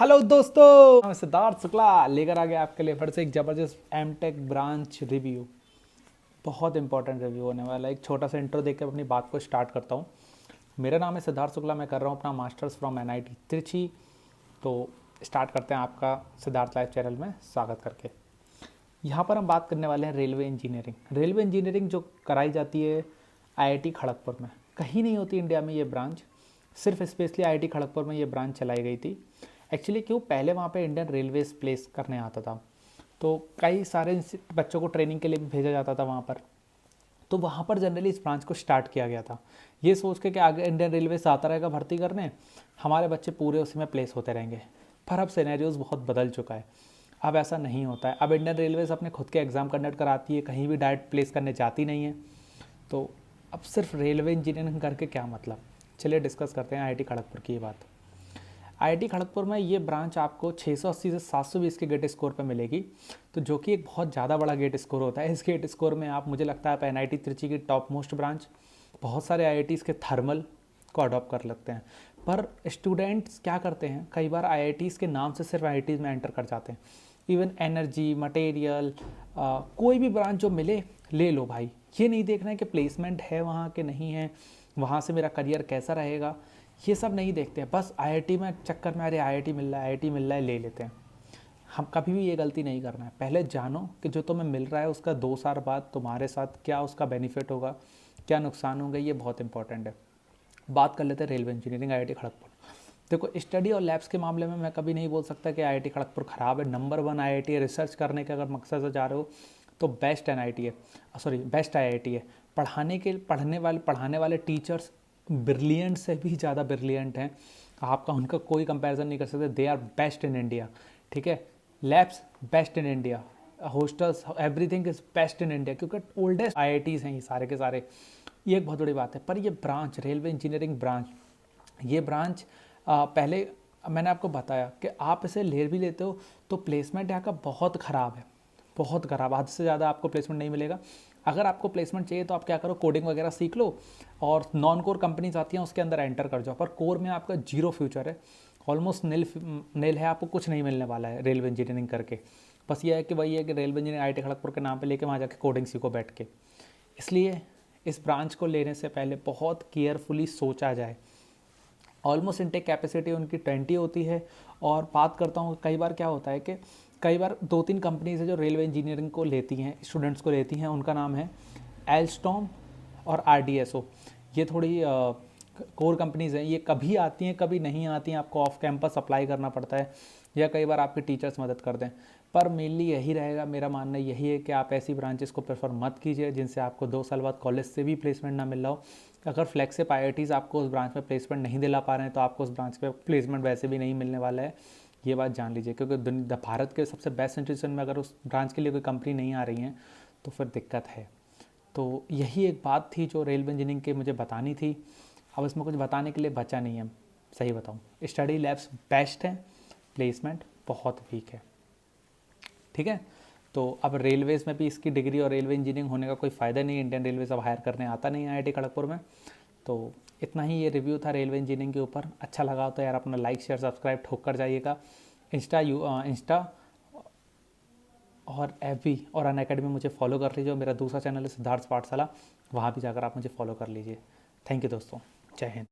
Hello दोस्तों, मैं सिद्धार्थ शुक्ला लेकर आ गया आपके लिए फिर से एक ज़बरदस्त एमटेक ब्रांच रिव्यू। बहुत इंपॉर्टेंट रिव्यू होने वाला है। एक छोटा सा इंट्रो देकर अपनी बात को स्टार्ट करता हूँ। मेरा नाम है सिद्धार्थ शुक्ला, मैं कर रहा हूँ अपना मास्टर्स फ्रॉम एनआईटी त्रिची। तो स्टार्ट करते हैं आपका सिद्धार्थ लाइव चैनल में स्वागत करके। यहाँ पर हम बात करने वाले हैं रेलवे इंजीनियरिंग। रेलवे इंजीनियरिंग जो कराई जाती है आईआईटी खड़गपुर में, कहीं नहीं होती इंडिया में ये ब्रांच, सिर्फ स्पेशली आईआईटी खड़गपुर में ये ब्रांच चलाई गई थी। एक्चुअली क्यों, पहले वहाँ पे इंडियन रेलवेज प्लेस करने आता था, तो कई सारे बच्चों को ट्रेनिंग के लिए भी भेजा जाता था वहाँ पर। तो वहाँ पर जनरली इस ब्रांच को स्टार्ट किया गया था, ये सोच के कि आगे इंडियन रेलवेज आता रहेगा भर्ती करने, हमारे बच्चे पूरे उसी में प्लेस होते रहेंगे। पर अब सिनेरियोज बहुत बदल चुका है, अब ऐसा नहीं होता है। अब इंडियन रेलवेज अपने खुद के एग्ज़ाम कंडक्ट कराती है, कहीं भी डायरेक्ट प्लेस करने जाती नहीं है। तो अब सिर्फ रेलवे इंजीनियरिंग करके क्या मतलब, चलिए डिस्कस करते हैं आईआईटी खड़गपुर की ये बात। आईआईटी खड़गपुर में ये ब्रांच आपको 680 से 720 के गेट स्कोर पर मिलेगी, तो जो कि एक बहुत ज़्यादा बड़ा गेट स्कोर होता है। इस गेट स्कोर में आप, मुझे लगता है आप एनआईटी त्रिची की टॉप मोस्ट ब्रांच, बहुत सारे आईआईटीज़ के थर्मल को अडॉप्ट कर लगते हैं। पर स्टूडेंट्स क्या करते हैं, कई बार आईआईटीज़ के नाम से सिर्फ आईआईटीज़ में एंटर कर जाते हैं। इवन एनर्जी, मटेरियल, कोई भी ब्रांच जो मिले ले लो भाई, ये नहीं देखना है कि प्लेसमेंट है वहाँ के नहीं है, वहाँ से मेरा करियर कैसा रहेगा, ये सब नहीं देखते हैं। बस आईआईटी में चक्कर में, अरे आईआईटी मिल रहा है, आईआईटी मिल रहा है, ले लेते हैं। हम कभी भी ये गलती नहीं करना है। पहले जानो कि जो तुम्हें मिल रहा है उसका 2 साल बाद तुम्हारे साथ क्या उसका बेनिफिट होगा, क्या नुकसान होंगे, ये बहुत इंपॉर्टेंट है। बात कर लेते हैं रेलवे इंजीनियरिंग आईआईटी खड़गपुर। देखो, स्टडी और लैब्स के मामले में मैं कभी नहीं बोल सकता कि आईआईटी खड़गपुर ख़राब है। नंबर 1 आईआईटी है। रिसर्च करने के अगर मकसद से जा रहे हो तो बेस्ट एनआईटी है, सॉरी बेस्ट आईआईटी है। पढ़ाने वाले टीचर्स ब्रिलियंट से भी ज़्यादा ब्रिलियंट हैं, आपका उनका कोई कंपैरिजन नहीं कर सकते। They are best in India, ठीक है। Labs best in India, hostels, everything is best in India, क्योंकि ओल्डेस्ट आईआईटीज़ हैं ये सारे के सारे। ये एक बहुत बड़ी बात है। पर ये ब्रांच, रेलवे इंजीनियरिंग ब्रांच, ये ब्रांच पहले मैंने आपको बताया कि आप इसे ले भी लेते हो तो प्लेसमेंट यहाँ का बहुत ख़राब है, बहुत ख़राब। हद से ज़्यादा आपको प्लेसमेंट नहीं मिलेगा। अगर आपको प्लेसमेंट चाहिए तो आप क्या करो, कोडिंग वगैरह सीख लो और नॉन कोर कंपनीज आती हैं उसके अंदर एंटर कर जाओ। पर कोर में आपका जीरो फ्यूचर है, ऑलमोस्ट नील है, आपको कुछ नहीं मिलने वाला है रेलवे इंजीनियरिंग करके। बस ये है कि वही है कि रेलवे इंजीनियरिंग आईआईटी खड़गपुर के नाम पे लेके वहाँ जाके कोडिंग सीखो बैठ के। इसलिए इस ब्रांच को लेने से पहले बहुत केयरफुली सोचा जाए। ऑलमोस्ट इनटेक कैपेसिटी उनकी 20 होती है। और बात करता हूँ, कई बार क्या होता है कि कई बार 2-3 कंपनीज है जो रेलवे इंजीनियरिंग को लेती हैं, स्टूडेंट्स को लेती हैं। उनका नाम है एल्स्टॉम और आरडीएसओ। ये थोड़ी कोर कंपनीज़ हैं, ये कभी आती हैं कभी नहीं आती हैं, आपको ऑफ कैंपस अप्लाई करना पड़ता है या कई बार आपके टीचर्स मदद कर दें। पर मेनली यही रहेगा, मेरा मानना यही है कि आप ऐसी ब्रांचेस को प्रेफर मत कीजिए जिनसे आपको 2 साल बाद कॉलेज से भी प्लेसमेंट ना मिल रहा हो। अगर फ्लैगशिप आईआईटीज़ आपको उस ब्रांच में प्लेसमेंट नहीं दिला पा रहे हैं तो आपको उस ब्रांच पे प्लेसमेंट वैसे भी नहीं मिलने वाला है, ये बात जान लीजिए। क्योंकि भारत के सबसे बेस्ट इंस्टीट्यूशन में अगर उस ब्रांच के लिए कोई कंपनी नहीं आ रही है तो फिर दिक्कत है। तो यही एक बात थी जो रेलवे इंजीनियरिंग के मुझे बतानी थी। अब इसमें कुछ बताने के लिए बचा नहीं है, सही बताऊँ। स्टडी लैब्स बेस्ट हैं, प्लेसमेंट बहुत वीक है, ठीक है। तो अब रेलवेज़ में भी इसकी डिग्री और रेलवे इंजीनियरिंग होने का कोई फ़ायदा नहीं है। इंडियन रेलवेज अब हायर करने आता नहीं है आईआईटी खड़गपुर में। तो इतना ही ये रिव्यू था रेलवे इंजीनियरिंग के ऊपर। अच्छा लगा तो यार अपना लाइक शेयर सब्सक्राइब ठोक कर जाइएगा। इंस्टा और एफबी और अनअकैडमी मुझे फॉलो कर लीजिए। मेरा दूसरा चैनल है सिद्धार्थ पाठशाला, वहाँ भी जाकर आप मुझे फॉलो कर लीजिए। थैंक यू दोस्तों, जय हिंद।